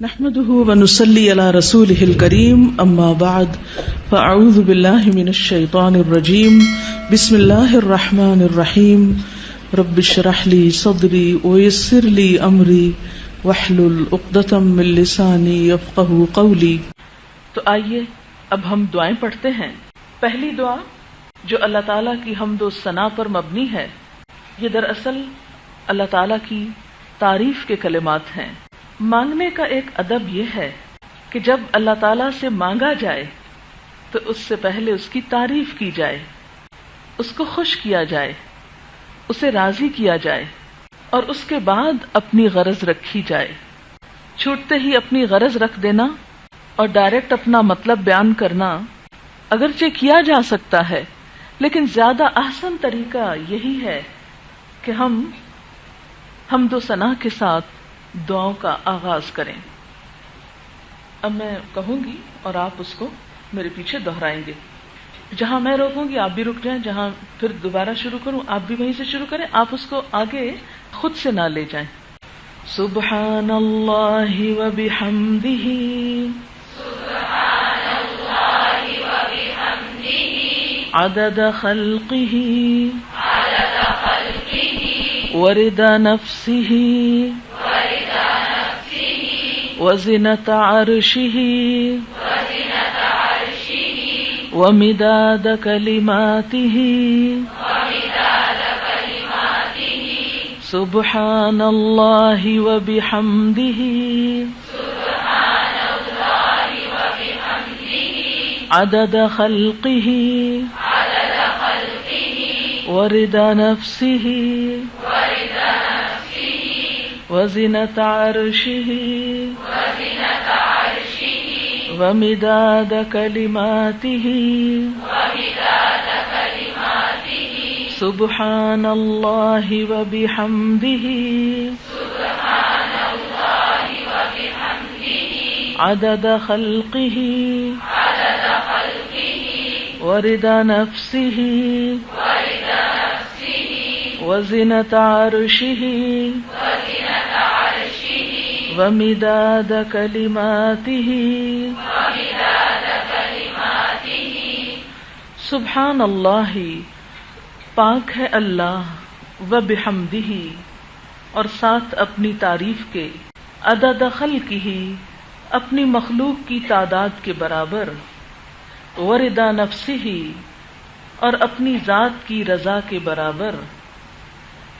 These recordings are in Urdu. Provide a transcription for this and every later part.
نحمده ونصلي على رسوله الكريم اما بعد فاعوذ بالله من الشيطان الرجيم بسم الله الرحمن الرحيم رب اشرح لي صدري ويسر لي امري واحلل عقدة من لساني يفقهوا قولي۔ تو آئیے اب ہم دعائیں پڑھتے ہیں۔ پہلی دعا جو اللہ تعالیٰ کی حمد و ثنا پر مبنی ہے، یہ دراصل اللہ تعالیٰ کی تعریف کے کلمات ہیں۔ مانگنے کا ایک ادب یہ ہے کہ جب اللہ تعالیٰ سے مانگا جائے تو اس سے پہلے اس کی تعریف کی جائے، اس کو خوش کیا جائے، اسے راضی کیا جائے اور اس کے بعد اپنی غرض رکھی جائے۔ چھوٹتے ہی اپنی غرض رکھ دینا اور ڈائریکٹ اپنا مطلب بیان کرنا اگرچہ کیا جا سکتا ہے، لیکن زیادہ احسن طریقہ یہی ہے کہ ہم حمد و ثنا کے ساتھ دعاؤں کا آغاز کریں۔ اب میں کہوں گی اور آپ اس کو میرے پیچھے دہرائیں گے۔ جہاں میں روکوں گی آپ بھی رک جائیں، جہاں پھر دوبارہ شروع کروں آپ بھی وہیں سے شروع کریں، آپ اس کو آگے خود سے نہ لے جائیں۔ سبحان اللہ و بحمدہ، سبحان اللہ و بحمدہ، عدد خلقہ عدد خلقہ، ورضا نفسہ ورضا نفسہ، وزنة عرشہ وزنة عرشہ، ومداد کلماتہ ومداد کلماتہ، سبحان اللہ و بحمدہ سبحان اللہ و بحمدہ، عدد خلقہ عدد خلقہ، ورضا نفسہ ورضا نفسہ، وزنة عرشہ وزنة عرشہ، ومداد کلماتہ ومداد کلماتہ، سبحان اللہ و بحمدہ سبحان اللہ و بحمدہ، عدد خلقہ عدد خلقہ، ورضا نفسہ ورضا نفسہ، وزنة عرشہ وزنة عرشہ، ومداد کلماتہ ومداد کلماتہ، سبحان اللہ، پاک ہے اللہ، و بحمدہ، اور ساتھ اپنی تعریف کے، عدد خلقہ، اپنی مخلوق کی تعداد کے برابر، ورضا نفسہ، اور اپنی ذات کی رضا کے برابر،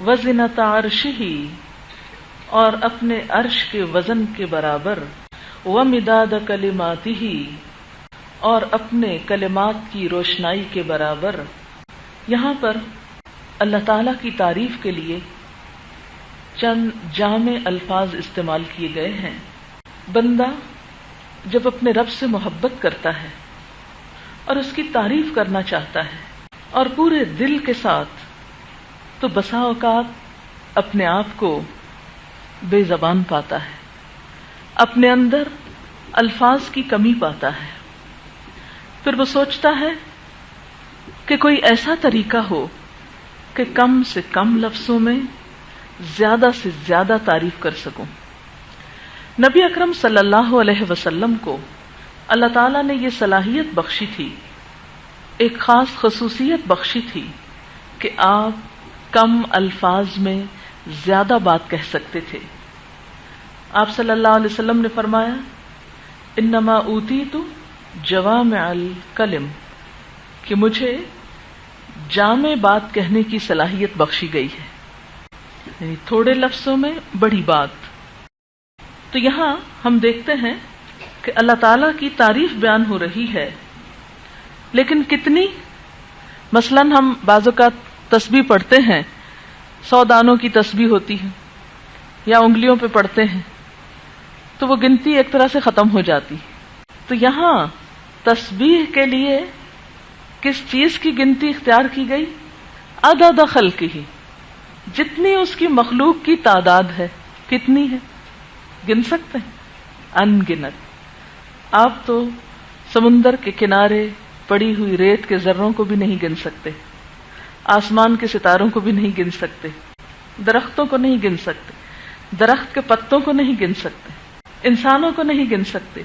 وزنة عرشہ، اور اپنے عرش کے وزن کے برابر، ومداد کلماتہ، اور اپنے کلمات کی روشنائی کے برابر۔ یہاں پر اللہ تعالیٰ کی تعریف کے لیے چند جامع الفاظ استعمال کیے گئے ہیں۔ بندہ جب اپنے رب سے محبت کرتا ہے اور اس کی تعریف کرنا چاہتا ہے اور پورے دل کے ساتھ، تو بسا اوقات اپنے آپ کو بے زبان پاتا ہے، اپنے اندر الفاظ کی کمی پاتا ہے۔ پھر وہ سوچتا ہے کہ کوئی ایسا طریقہ ہو کہ کم سے کم لفظوں میں زیادہ سے زیادہ تعریف کر سکوں۔ نبی اکرم صلی اللہ علیہ وسلم کو اللہ تعالیٰ نے یہ صلاحیت بخشی تھی، ایک خاص خصوصیت بخشی تھی کہ آپ کم الفاظ میں زیادہ بات کہہ سکتے تھے۔ آپ صلی اللہ علیہ وسلم نے فرمایا، انما اوتیت جوامع الکلم، کہ مجھے جامع بات کہنے کی صلاحیت بخشی گئی ہے، یعنی تھوڑے لفظوں میں بڑی بات۔ تو یہاں ہم دیکھتے ہیں کہ اللہ تعالیٰ کی تعریف بیان ہو رہی ہے، لیکن کتنی؟ مثلاً ہم بعض اوقات تسبیح پڑھتے ہیں، 100 دانوں کی تسبیح ہوتی ہے یا انگلیوں پہ پڑھتے ہیں، تو وہ گنتی ایک طرح سے ختم ہو جاتی۔ تو یہاں تسبیح کے لیے کس چیز کی گنتی اختیار کی گئی؟ عدد خلقہ، جتنی اس کی مخلوق کی تعداد ہے۔ کتنی ہے؟ گن سکتے ہیں؟ ان گنت۔ آپ تو سمندر کے کنارے پڑی ہوئی ریت کے ذروں کو بھی نہیں گن سکتے، آسمان کے ستاروں کو بھی نہیں گن سکتے، درختوں کو نہیں گن سکتے، درخت کے پتوں کو نہیں گن سکتے، انسانوں کو نہیں گن سکتے.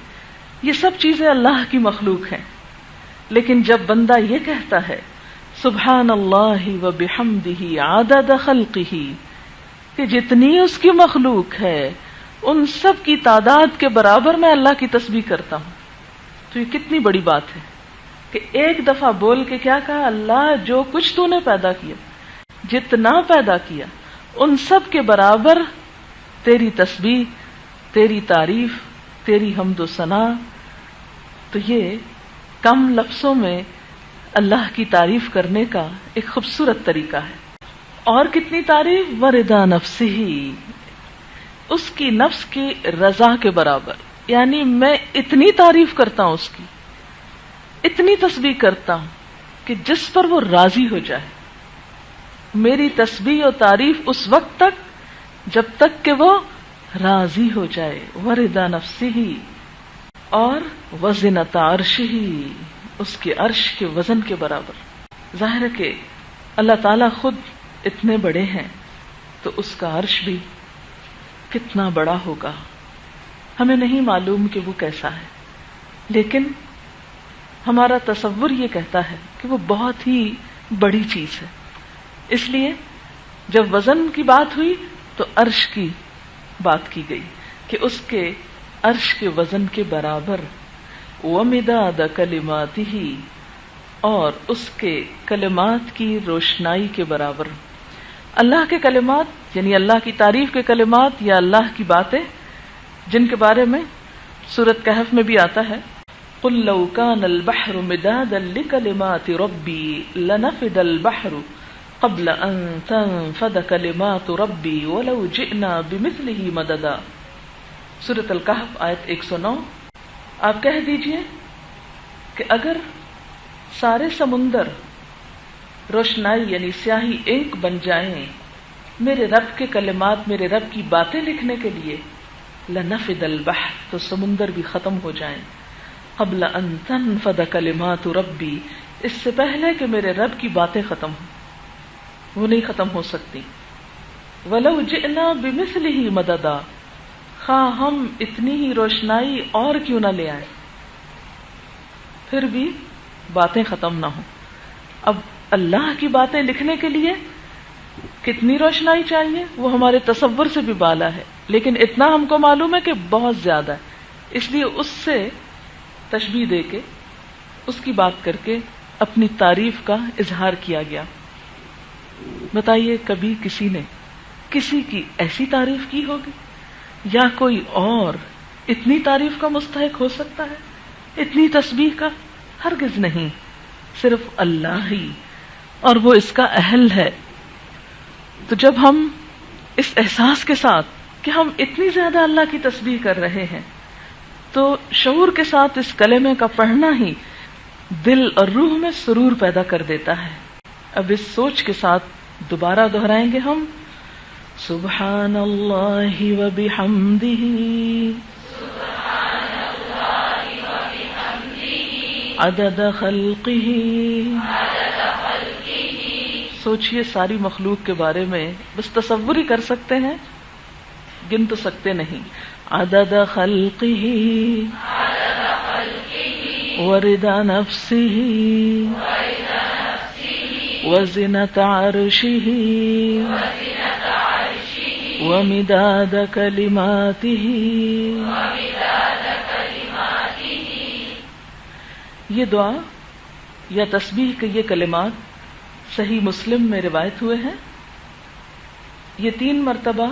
یہ سب چیزیں اللہ کی مخلوق ہیں. لیکن جب بندہ یہ کہتا ہے سبحان اللہ و بحمدہ عدد خلقہ، کہ جتنی اس کی مخلوق ہے ان سب کی تعداد کے برابر میں اللہ کی تسبیح کرتا ہوں، تو یہ کتنی بڑی بات ہے کہ ایک دفعہ بول کے کیا کہا، اللہ جو کچھ تو نے پیدا کیا، جتنا پیدا کیا، ان سب کے برابر تیری تسبیح، تیری تعریف، تیری حمد و ثنا. تو یہ کم لفظوں میں اللہ کی تعریف کرنے کا ایک خوبصورت طریقہ ہے. اور کتنی تعریف، ورضا نفسہ، اس کی نفس کی رضا کے برابر. یعنی میں اتنی تعریف کرتا ہوں اس کی، اتنی تسبیح کرتا ہوں کہ جس پر وہ راضی ہو جائے. میری تسبیح و تعریف اس وقت تک جب تک کہ وہ راضی ہو جائے. ورضا نفسہ اور وزنۃ عرشہ، اس کے عرش کے وزن کے برابر. ظاہر ہے کہ اللہ تعالیٰ خود اتنے بڑے ہیں تو اس کا عرش بھی کتنا بڑا ہوگا. ہمیں نہیں معلوم کہ وہ کیسا ہے، لیکن ہمارا تصور یہ کہتا ہے کہ وہ بہت ہی بڑی چیز ہے. اس لیے جب وزن کی بات ہوئی تو عرش کی بات کی گئی کہ اس کے عرش کے وزن کے برابر. ومداد کلماتہ، اور اس کے کلمات کی روشنائی کے برابر. اللہ کے کلمات یعنی اللہ کی تعریف کے کلمات یا اللہ کی باتیں جن کے بارے میں سورۃ کہف میں بھی آتا ہے قل لو كان البحر مدادا لكلمات ربي لنفد البحر قبل ان تنفد كلمات ربي ولو جئنا بمثله مددا. سورۃ الکہف آیت 109. آپ کہہ دیجئے کہ اگر سارے سمندر روشنائی یعنی سیاہی انک بن جائیں میرے رب کے کلمات، میرے رب کی باتیں لکھنے کے لیے، لنفد البحر، تو سمندر بھی ختم ہو جائیں. قبل ان تنفد کلمات ربی، اس سے پہلے کہ میرے رب کی باتیں ختم ہوں، وہ نہیں ختم ہو سکتی. ولو جئنا بمثلہ مددا، خواہ ہم اتنی ہی روشنائی اور کیوں نہ لے آئیں، پھر بھی باتیں ختم نہ ہوں. اب اللہ کی باتیں لکھنے کے لیے کتنی روشنائی چاہیے وہ ہمارے تصور سے بھی بالا ہے، لیکن اتنا ہم کو معلوم ہے کہ بہت زیادہ ہے. اس لیے اس سے تشبیہ دے کے، اس کی بات کر کے اپنی تعریف کا اظہار کیا گیا. بتائیے کبھی کسی نے کسی کی ایسی تعریف کی ہوگی؟ یا کوئی اور اتنی تعریف کا مستحق ہو سکتا ہے، اتنی تسبیح کا؟ ہرگز نہیں، صرف اللہ ہی، اور وہ اس کا اہل ہے. تو جب ہم اس احساس کے ساتھ کہ ہم اتنی زیادہ اللہ کی تسبیح کر رہے ہیں تو شعور کے ساتھ اس کلمے کا پڑھنا ہی دل اور روح میں سرور پیدا کر دیتا ہے. اب اس سوچ کے ساتھ دوبارہ دہرائیں گے ہم سبحان اللہ و بحمدہ، عدد خلقہ. سوچئے ساری مخلوق کے بارے میں، بس تصور ہی کر سکتے ہیں، گن تو سکتے نہیں. عدد خلقہ ورضا نفسہ وزنۃ عرشہ ومداد کلماتہ. یہ دعا یا تسبیح کے یہ کلمات صحیح مسلم میں روایت ہوئے ہیں. یہ 3 مرتبہ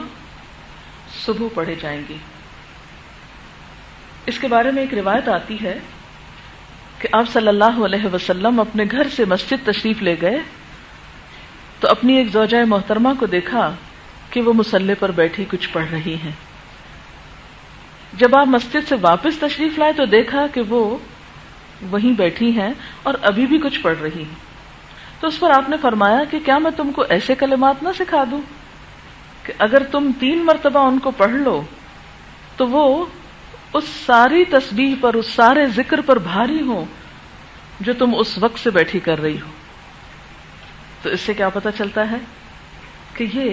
صبح پڑھے جائیں گے. اس کے بارے میں ایک روایت آتی ہے کہ آپ صلی اللہ علیہ وسلم اپنے گھر سے مسجد تشریف لے گئے تو اپنی ایک زوجہ محترمہ کو دیکھا کہ وہ مصلی پر بیٹھی کچھ پڑھ رہی ہیں. جب آپ مسجد سے واپس تشریف لائے تو دیکھا کہ وہ وہیں بیٹھی ہیں اور ابھی بھی کچھ پڑھ رہی ہیں. تو اس پر آپ نے فرمایا کہ کیا میں تم کو ایسے کلمات نہ سکھا دوں کہ اگر تم 3 مرتبہ ان کو پڑھ لو تو وہ اس ساری تسبیح پر، اس سارے ذکر پر بھاری ہوں جو تم اس وقت سے بیٹھی کر رہی ہو. تو اس سے کیا پتہ چلتا ہے کہ یہ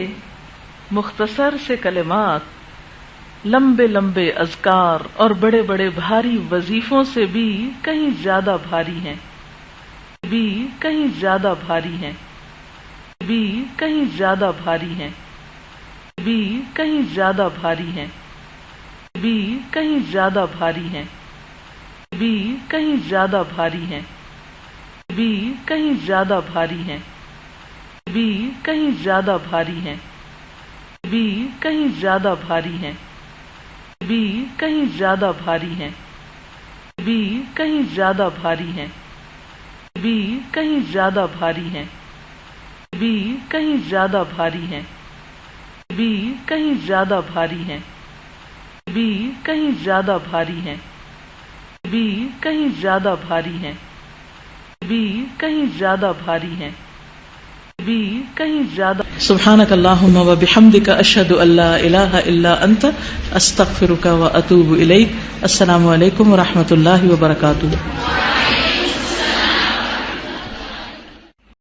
مختصر سے کلمات لمبے لمبے اذکار اور بڑے بڑے بھاری وظیفوں سے بھی کہیں زیادہ بھاری ہیں، بھی کہیں زیادہ بھاری ہیں، بھی کہیں زیادہ بھاری ہیں، بھی کہیں زیادہ بھاری ہیں، بھی کہیں زیادہ بھاری ہیں، بھی کہیں زیادہ بھاری ہیں، بھی کہیں زیادہ بھاری ہیں، بھی کہیں زیادہ بھاری ہیں، بھی کہیں زیادہ بھاری ہیں، بھی کہیں زیادہ بھاری ہیں، بھی کہیں زیادہ بھاری ہیں، بھی کہیں زیادہ بھاری ہیں، بھی کہیں زیادہ بھاری ہیں، بھی کہیں زیادہ بھاری ہیں، بھی کہیں زیادہ بھاری ہیں، بھی کہیں زیادہ بھاری ہیں، بھی کہیں زیادہ بھاری ہیں، بھی کہیں زیادہ. سبحانک اللہم و بحمدک اشہد ان لا الہ الا انت استغفرک و اتوب الیک. السلام علیکم و رحمۃ اللہ وبرکاتہ.